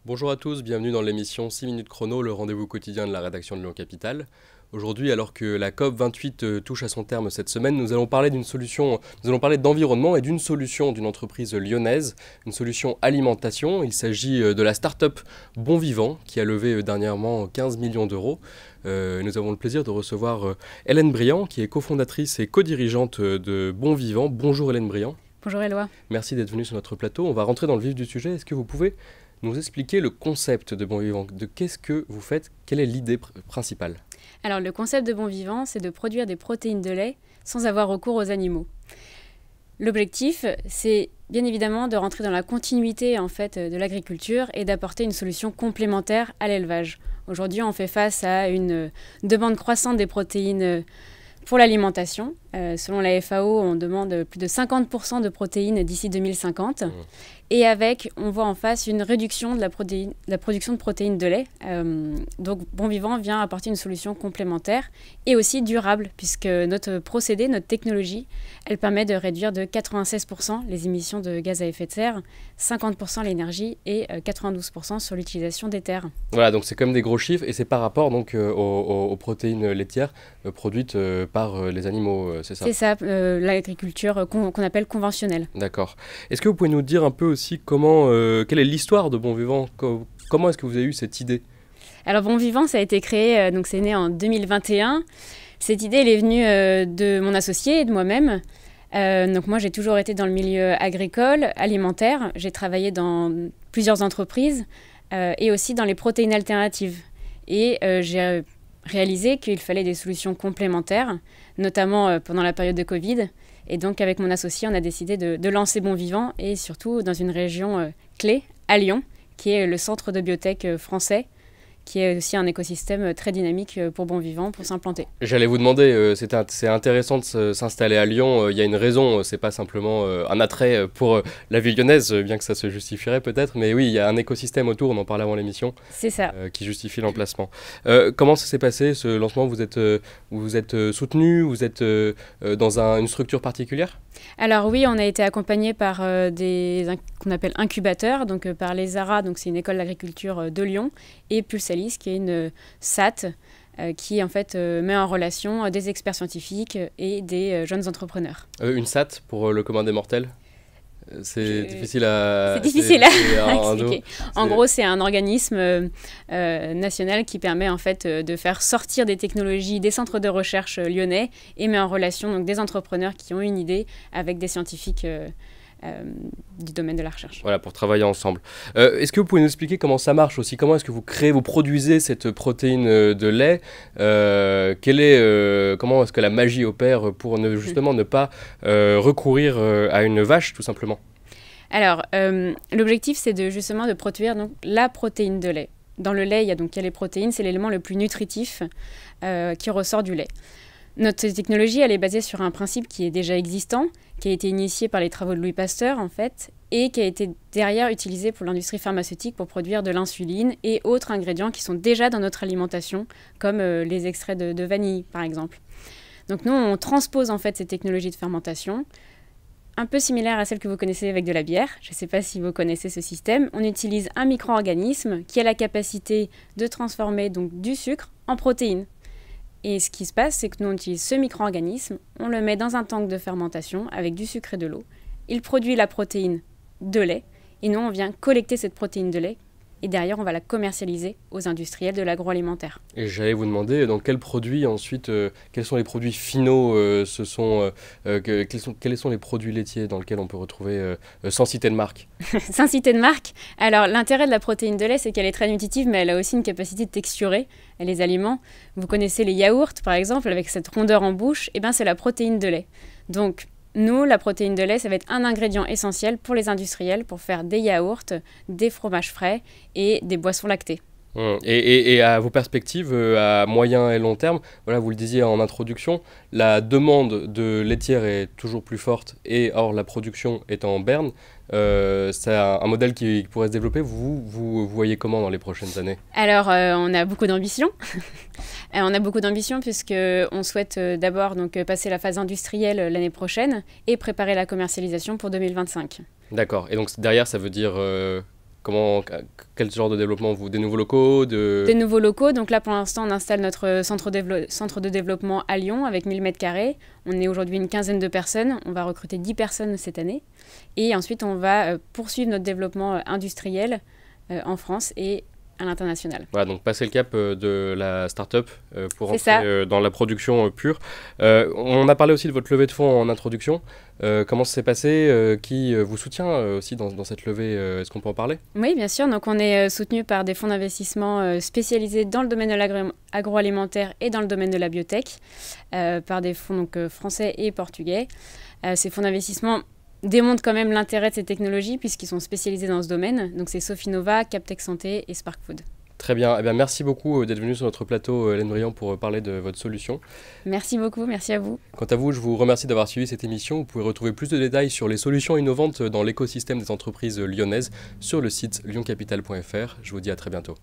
Bonjour à tous, bienvenue dans l'émission 6 minutes chrono, le rendez-vous quotidien de la rédaction de Lyon Capitale. Aujourd'hui, alors que la COP28 touche à son terme cette semaine, nous allons parler d'environnement et d'une solution d'une entreprise lyonnaise, une solution alimentation. Il s'agit de la start-up Bon Vivant qui a levé dernièrement 15 millions d'euros. Nous avons le plaisir de recevoir Hélène Briand qui est cofondatrice et co-dirigeante de Bon Vivant. Bonjour Hélène Briand. Bonjour Éloi. Merci d'être venue sur notre plateau. On va rentrer dans le vif du sujet. Est-ce que vous pouvez nous expliquer le concept de Bon Vivant? De qu'est-ce que vous faites? Quelle est l'idée principale? Alors le concept de Bon Vivant, c'est de produire des protéines de lait sans avoir recours aux animaux. L'objectif, c'est bien évidemment de rentrer dans la continuité en fait, de l'agriculture et d'apporter une solution complémentaire à l'élevage. Aujourd'hui, on fait face à une demande croissante des protéines pour l'alimentation. Selon la FAO, on demande plus de 50% de protéines d'ici 2050. Et avec, on voit en face une réduction de la production de protéines de lait. Donc Bon Vivant vient apporter une solution complémentaire et aussi durable, puisque notre procédé, notre technologie, elle permet de réduire de 96% les émissions de gaz à effet de serre, 50% l'énergie et 92% sur l'utilisation des terres. Voilà, donc c'est comme des gros chiffres et c'est par rapport donc, aux protéines laitières produites par les animaux, c'est ça? C'est ça, l'agriculture qu'on appelle conventionnelle. D'accord. Est-ce que vous pouvez nous dire un peu aussi quelle est l'histoire de Bon Vivant? Comment est-ce que vous avez eu cette idée? Alors Bon Vivant, ça a été créé, donc c'est né en 2021. Cette idée, elle est venue de mon associé et de moi-même. Donc moi, j'ai toujours été dans le milieu agricole, alimentaire. J'ai travaillé dans plusieurs entreprises et aussi dans les protéines alternatives. Et j'ai réalisé qu'il fallait des solutions complémentaires, notamment pendant la période de Covid. Et donc, avec mon associé, on a décidé de lancer Bon Vivant et surtout dans une région clé, à Lyon, qui est le centre de biotech français, qui est aussi un écosystème très dynamique pour Bon Vivant, pour s'implanter. J'allais vous demander, c'est intéressant de s'installer à Lyon, il y a une raison, c'est pas simplement un attrait pour la ville lyonnaise, bien que ça se justifierait peut-être, mais oui, il y a un écosystème autour, on en parlait avant l'émission, c'est ça. Qui justifie l'emplacement. Comment ça s'est passé ce lancement? Vous êtes soutenu, vous êtes dans une structure particulière? Alors oui, on a été accompagné par qu'on appelle incubateurs, donc par les ARA, donc c'est une école d'agriculture de Lyon, et Pulsalis, qui est une SAT, qui en fait met en relation des experts scientifiques et des jeunes entrepreneurs. Une SAT pour le commun des mortels? C'est difficile à expliquer. En gros, c'est un organisme national qui permet en fait de faire sortir des technologies des centres de recherche lyonnais et met en relation donc, des entrepreneurs qui ont une idée avec des scientifiques du domaine de la recherche. Voilà, pour travailler ensemble. Est-ce que vous pouvez nous expliquer comment ça marche aussi? Comment est-ce que vous produisez cette protéine de lait? Comment est-ce que la magie opère pour justement ne pas recourir à une vache, tout simplement? Alors, l'objectif, c'est justement de produire donc, la protéine de lait. Dans le lait, il y a les protéines, c'est l'élément le plus nutritif qui ressort du lait. Notre technologie, elle est basée sur un principe qui est déjà existant, qui a été initié par les travaux de Louis Pasteur, en fait, et qui a été derrière utilisé pour l'industrie pharmaceutique pour produire de l'insuline et autres ingrédients qui sont déjà dans notre alimentation, comme les extraits de vanille, par exemple. Donc nous, on transpose en fait ces technologies de fermentation, un peu similaire à celle que vous connaissez avec de la bière. Je ne sais pas si vous connaissez ce système. On utilise un micro-organisme qui a la capacité de transformer donc, du sucre en protéines. Et ce qui se passe, c'est que nous, on utilise ce micro-organisme, on le met dans un tank de fermentation avec du sucre et de l'eau. Il produit la protéine de lait et nous, on vient collecter cette protéine de lait et derrière, on va la commercialiser aux industriels de l'agroalimentaire. Et j'allais vous demander, dans quels produits ensuite, quels sont les produits finaux, quels sont les produits laitiers dans lesquels on peut retrouver, sans citer de marque? Sans citer de marque. Alors, l'intérêt de la protéine de lait, c'est qu'elle est très nutritive, mais elle a aussi une capacité de texturer les aliments. Vous connaissez les yaourts, par exemple, avec cette rondeur en bouche, et ben, c'est la protéine de lait. Donc, nous, la protéine de lait, ça va être un ingrédient essentiel pour les industriels pour faire des yaourts, des fromages frais et des boissons lactées. Et à vos perspectives, à moyen et long terme, voilà, vous le disiez en introduction, la demande de laitière est toujours plus forte et or la production est en berne. C'est un modèle qui pourrait se développer. Vous voyez comment dans les prochaines années? Alors, on a beaucoup d'ambition. On a beaucoup d'ambition puisqu'on souhaite d'abord donc, passer la phase industrielle l'année prochaine et préparer la commercialisation pour 2025. D'accord. Et donc derrière, ça veut dire Quel genre de développement des nouveaux locaux Des nouveaux locaux. Donc là, pour l'instant, on installe notre centre de développement à Lyon avec 1000 m². On est aujourd'hui une quinzaine de personnes. On va recruter 10 personnes cette année. Et ensuite, on va poursuivre notre développement industriel en France et à l'international. Voilà, donc passer le cap de la start-up pour entrer dans la production pure. On a parlé aussi de votre levée de fonds en introduction. Comment ça s'est passé Qui vous soutient aussi dans cette levée Est-ce qu'on peut en parler? Oui, bien sûr. Donc, on est soutenu par des fonds d'investissement spécialisés dans le domaine de l'agroalimentaire et dans le domaine de la biotech, par des fonds donc, français et portugais. Ces fonds d'investissement démontrent quand même l'intérêt de ces technologies puisqu'ils sont spécialisés dans ce domaine. Donc, c'est Sofinnova, Captech Santé et Spark Food. Très bien. Eh bien, merci beaucoup d'être venu sur notre plateau, Hélène Briand, pour parler de votre solution. Merci beaucoup, merci à vous. Quant à vous, je vous remercie d'avoir suivi cette émission. Vous pouvez retrouver plus de détails sur les solutions innovantes dans l'écosystème des entreprises lyonnaises sur le site lyoncapital.fr. Je vous dis à très bientôt.